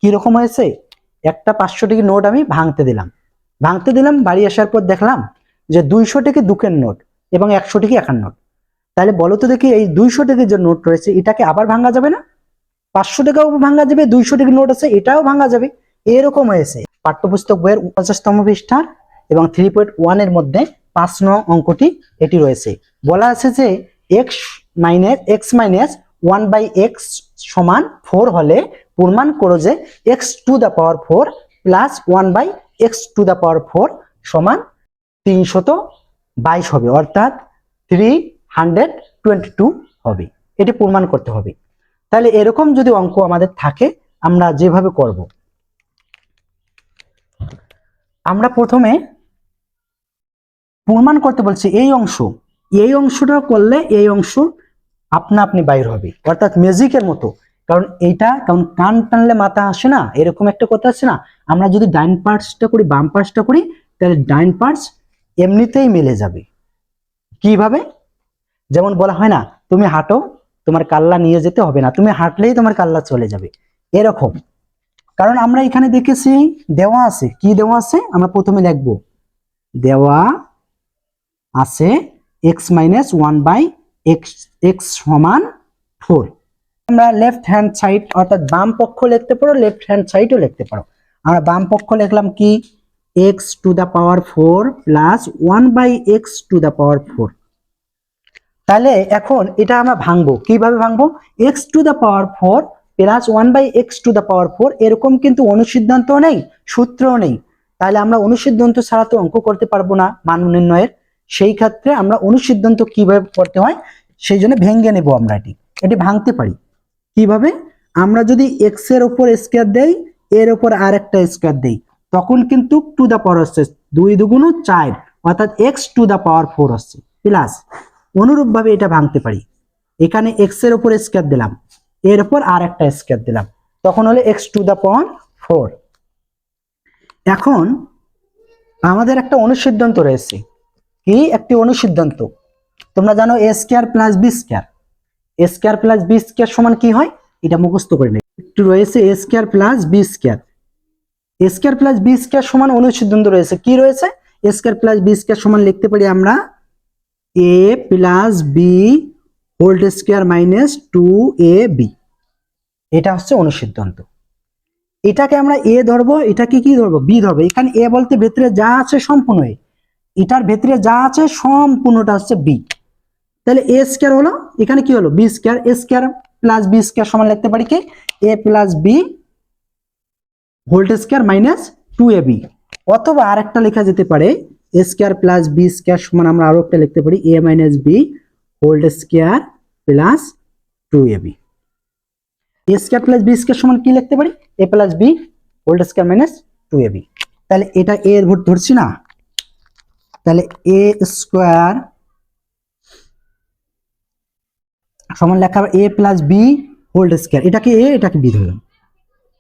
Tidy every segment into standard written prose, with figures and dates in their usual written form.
কিরকম হয়েছে, একটা 500 টাকার নোট আমি ভাঙতে দিলাম, বাড়ি আসার পর দেখলাম যে 200 টাকা দুকের নোট এবং 100 টাকা একার নোট। তাহলে বলো তো দেখি এই 200 টাকার যে নোট রয়েছে এটাকে আবার ভাঙা যাবে না? 500 টাকাও ভাঙা যাবে, 200 টাকার নোট আছে এটাও ভাঙা যাবে। এরকম হয়েছে পাঠ্যপুস্তক বইয়ের 50তম পৃষ্ঠা এবং 3.1 এর মধ্যে 5 নং অঙ্কটি এটি রয়েছে। বলা আছে যে x মাইনাস 1/x সমান 4 হলে প্রমাণ করো যে x to the power 4 plus 1/x to the power 4 সমান 322 হবে, অর্থাৎ 322 হবে। এটি প্রমাণ করতে হবে। তাহলে এরকম যদি অঙ্ক আমাদের থাকে আমরা যেভাবে করব, আমরা প্রথমে প্রমাণ করতে বলছি এই অংশটা করলে এই অংশ আপনা আপনি বাইর হবে, অর্থাৎ ম্যাজিকের মতো। কারণ কান টানলে মাথা আসে না, এরকম একটা কথা আছে না। আমরা যদি ডাইন পার্টসটা করি বাম পার্টসটা করি তাহলে ডাইন পার্টস এমনিতেই মিলে যাবে। কিভাবে? যেমন বলা হয় না, তুমি হাঁটো তোমার কাল্লা নিয়ে যেতে হবে না, তুমি হাঁটলেই তোমার কাল্লা চলে যাবে, এরকম। কারণ আমরা এখানে দেখেছি দেওয়া আছে, কি দেওয়া আছে আমরা প্রথমে লিখবো, দেওয়া আছে x মাইনাস 1/x সমান 4। আমরা লেফট হ্যান্ড সাইড অর্থাৎ বাম পক্ষ লিখতে পারো, লেফট হ্যান্ড সাইডও লিখতে পারো। আমরা বাম পক্ষ লিখলাম কি, x to the power 4 plus 1/x to the power 4। তাহলে এখন এটা আমরা ভাঙবো, কিভাবে ভাঙবো, x to the power 4 plus 1/x to the power 4, এরকম কিন্তু অনুসিদ্ধান্ত নেই, সূত্রও নেই। তাহলে আমরা অনুসিদ্ধান্ত ছাড়া তো অঙ্ক করতে পারবো না মান নির্ণয়ের। সেই ক্ষেত্রে আমরা অনুসিদ্ধান্ত কিভাবে করতে হয় সেই জন্য ভেঙে নেব। আমরা এটি ভাঙতে পারি কিভাবে, আমরা যদি x এর উপর স্কয়ার দেই, এর উপর আরেকটা স্কয়ার দেই, তখন কিন্তু টু দা পাওয়ার হচ্ছে 2 দুগুণ 4, অর্থাৎ x টু দা পাওয়ার 4 হচ্ছে প্লাস। অনুরূপ ভাবে এটা ভাঙতে পারি, এখানে x এর উপর স্কয়ার দিলাম, এর উপর আরেকটা স্কয়ার দিলাম, তখন হলো x টু দা পাওয়ার 4। এখন আমাদের একটা অনুসিদ্ধান্ত রয়েছে, কি একটি অনুসিদ্ধান্ত, তোমরা জানো a square plus b square, a square plus b square সমান কি হয়, এটা মুখস্থ করে নেই। একটু রয়েছে a square plus b square, a square plus b square সমান অনুসিদ্ধান্ত রয়েছে, কি রয়েছে, a square plus b square সমান লিখতে পারি আমরা a plus b whole square minus 2ab। এটা হচ্ছে অনুসিদ্ধান্ত। এটাকে আমরা a ধরবো, এটাকে কি ধরবো, b ধরবো। এখানে a বলতে ভেতরে যা আছে সম্পূর্ণ a, এটার ভেতরে যা আছে সম্পূর্ণটা হচ্ছে b। তাহলে a স্কয়ার হলো, এখানে কি হলো b square, a square plus b square সমান লিখতে পারি কি a plus b whole square minus 2ab। অথবা আরেকটা লেখা যেতে পারে a square plus b square সমান আমরা আরো একটা লিখতে পারি a minus b whole square plus 2ab। a square plus b square সমান কি লিখতে পারি, a plus b whole square minus 2ab। তাহলে এটা a এর ভোট ধরছি না, তাহলে a স্কয়ার সমান লেখা হবে a plus b whole square, এটাকে a এটাকে b ধরলাম,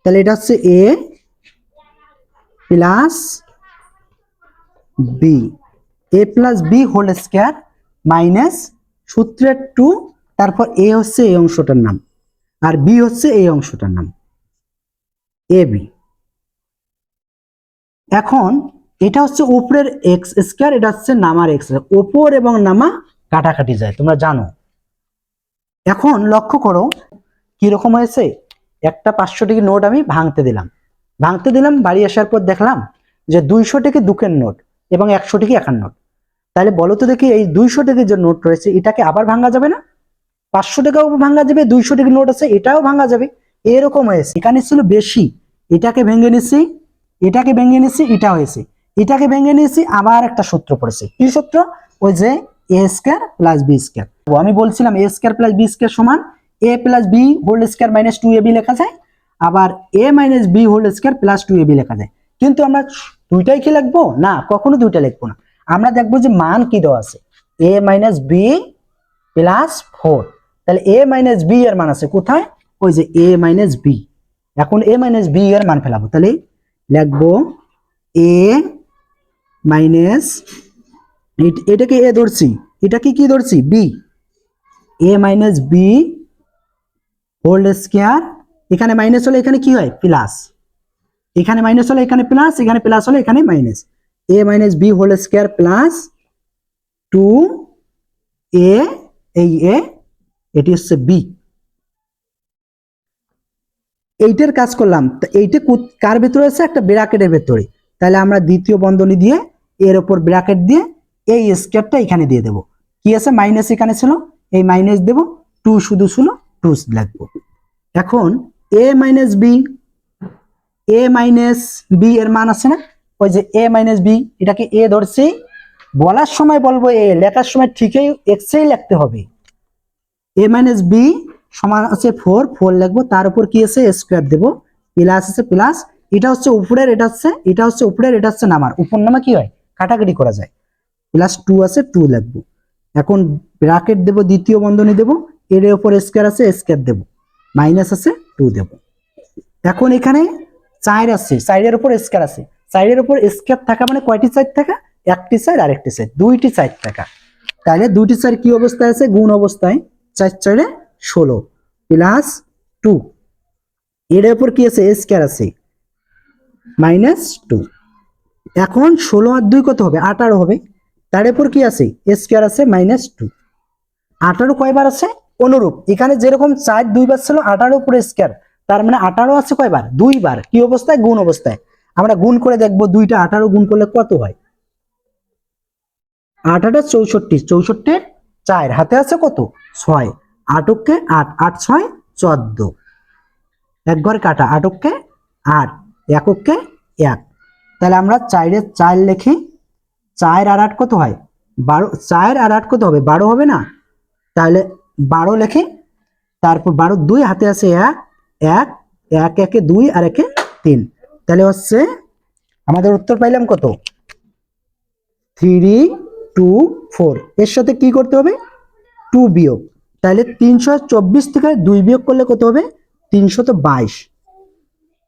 তাহলে এটা হচ্ছে a plus b, a plus b whole square minus সূত্রের 2, তারপর a হচ্ছে এই অংশটার নাম আর b হচ্ছে এই অংশটার নাম ab। এখন এটা হচ্ছে উপরের x স্কয়ার, এটা হচ্ছে নামার x, উপর এবং নামা কাটাকাটি যায় তোমরা জানো। এখন লক্ষ্য করো কিরকম হয়েছে, একটা 500 টাকার নোট আমি ভাঙতে দিলাম, বাড়ি আসার পর দেখলাম যে 200 টাকা দুকের নোট এবং 100 টাকা একার নোট। তাহলে বলো তো দেখি এই 200 টাকার যে নোট রয়েছে এটাকে আবার ভাঙা যাবে না? 500 টাকাও ভাঙা যাবে, 200 টাকার নোট আছে এটাও ভাঙা যাবে। এরকম হয়েছে, এখানে ছিল বেশি, এটাকে ভেঙে নিছি, এটা হয়েছে, এটাকে ভেঙে নিয়েছি, আবার একটা সূত্র পড়েছে, কি সূত্র, ওই যে a square plus b square. আমি বলছিলাম a square plus b square সমান a plus b whole square minus 2ab লেখা যায়, আবার a minus b whole square plus 2ab লেখা যায়। কিন্তু আমরা দুইটাই কি লিখবো না, কখনো দুইটা লিখবো না, আমরা দেখবো যে মান কি দেওয়া আছে a মাইনাস b প্লাস 4। তাহলে a মাইনাস b এর মান আছে কোথায়, ওই যে a মাইনাস b। এখন a মাইনাস b এর মান ফেলাবো, তাহলে লিখবো a মাইনাস, এটাকে a ধরছি, এটাকে কি ধরছি b, a minus b whole square, এখানে মাইনাস হলে এখানে কি হয় প্লাস, এখানে মাইনাস হলে এখানে প্লাস, এখানে প্লাস হলে এখানে minus. A minus B whole square plus 2a, এই এ, এটি হচ্ছে বি। এইটার কাজ করলাম, এইটা কার ভেতরে আছে, একটা ব্র্যাকেটের ভেতরে। তাহলে আমরা দ্বিতীয় বন্ধনী দিয়ে এর উপর ব্র্যাকেট দিয়ে এই স্কোয়ারটা এখানে দিয়ে দেবো। কি আছে, মাইনাস এখানে ছিল, এই মাইনাস দেবো, 2 শুধু ছিল, 2 লিখবো। এখন এ মাইনাস বি, এ মাইনাস বি এর মান আছে না, ওই যে এ মাইনাস বি, এটাকে এ ধরছি, বলার সময় বলবো এ, লেখার সময় ঠিকই এক্সেই লিখতে হবে। এ মাইনাস বি সমান আছে 4, 4 লিখবো, তার উপর কি আছে স্কোয়ার দেবো, প্লাস আছে প্লাস, এটা হচ্ছে উপরের, এটা হচ্ছে উপরের, এটা হচ্ছে নামার, উপর নামা কি হয় কাটাকাটি করা যায়, প্লাস 2 আছে 2 লিখবো। এখন ব্র্যাকেট দেবো, দ্বিতীয় বন্ধনী দেবো, এর উপর স্কোয়ার আছে স্কোয়ার দেবো, মাইনাস আছে 2 দেবো। এখন এখানে 4 আছে, 4 এর উপর স্কোয়ার আছে, 4 এর উপর স্কোয়ার থাকা মানে কয়টি সাইড থাকা, একটি সাইড আর একটি সাইড, দুইটি সাইড থাকা। তাহলে দুইটি সাইড কি অবস্থায় আছে, গুণ অবস্থায়, 4 4 16 প্লাস 2, এর উপর কি আছে স্কোয়ার আছে, মাইনাস 2। এখন 16 আর 2 কত হবে, 18 হবে, তার উপর কি আছে স্কোয়ার আছে মাইনাস 2। 18 কয়বার আছে, অনুরূপ এখানে যেরকম 4 2বার ছিল, 18 উপরে স্কোয়ার, তার মানে 18 আছে কয়বার, 2 বার, কি অবস্থায়, গুণ অবস্থায়। আমরা গুণ করে দেখবো, 2টা 18 গুণ করলে কত হয়, 8 8 64, 64 4 হাতে আছে কত 6, 8 কে 8, 8 6 14, এক ঘর কাটা, 8 কে 8, 1 কে 1। তাহলে আমরা 4 এর 4 লিখি, 4 আর 8 কত হয় 12, 4 আর 8 কত হবে 12 হবে না, তাহলে 12 লিখি, তারপর 12 2 হাতে আছে 1, 1 1 একে 2 আর একে 3, তাহলে হচ্ছে আমাদের উত্তর পাইলাম কত 3 2 4। এর সাথে কি করতে হবে 2 বিয়োগ, তাহলে 324 থেকে 2 বিয়োগ করলে কত হবে 322।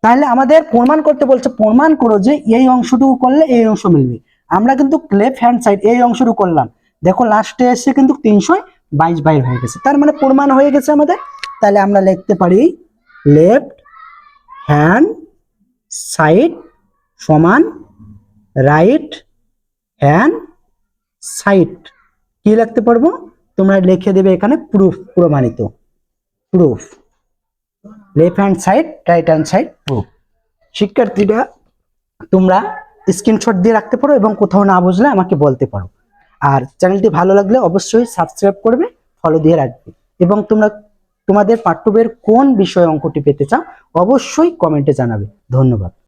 তাহলে আমাদের প্রমাণ করতে বলছে, প্রমাণ করো যে এই অংশটুকু করলে এই অংশ মিলবে। আমরা কিন্তু লেফট হ্যান্ড সাইড এই অংশটুকু করলাম, দেখো লাস্টে এসে কিন্তু 322 বাইর হয়ে গেছে, তার মানে প্রমাণ হয়ে গেছে আমাদের। তাহলে আমরা লিখতে পারি লেফট হ্যান্ড সাইড সমান রাইট হ্যান্ড সাইড। কি লিখতে পারবো, তোমরা লিখে দেবে এখানে প্রুফ, প্রমাণিত, proof, left hand side right hand side proof. শিক্ষার্থীরা তোমরা স্ক্রিনশট দিয়ে রাখতে পারো এবং কোথাও না বুঝলে আমাকে বলতে পারো। আর চ্যানেলটি ভালো লাগলে অবশ্যই সাবস্ক্রাইব করবে, ফলো দিয়ে রাখবে, এবং তোমরা তোমাদের পাঠ্য বইয়ের কোন বিষয়ে অঙ্কটি পেতে চাও অবশ্যই কমেন্টে জানাবে। ধন্যবাদ।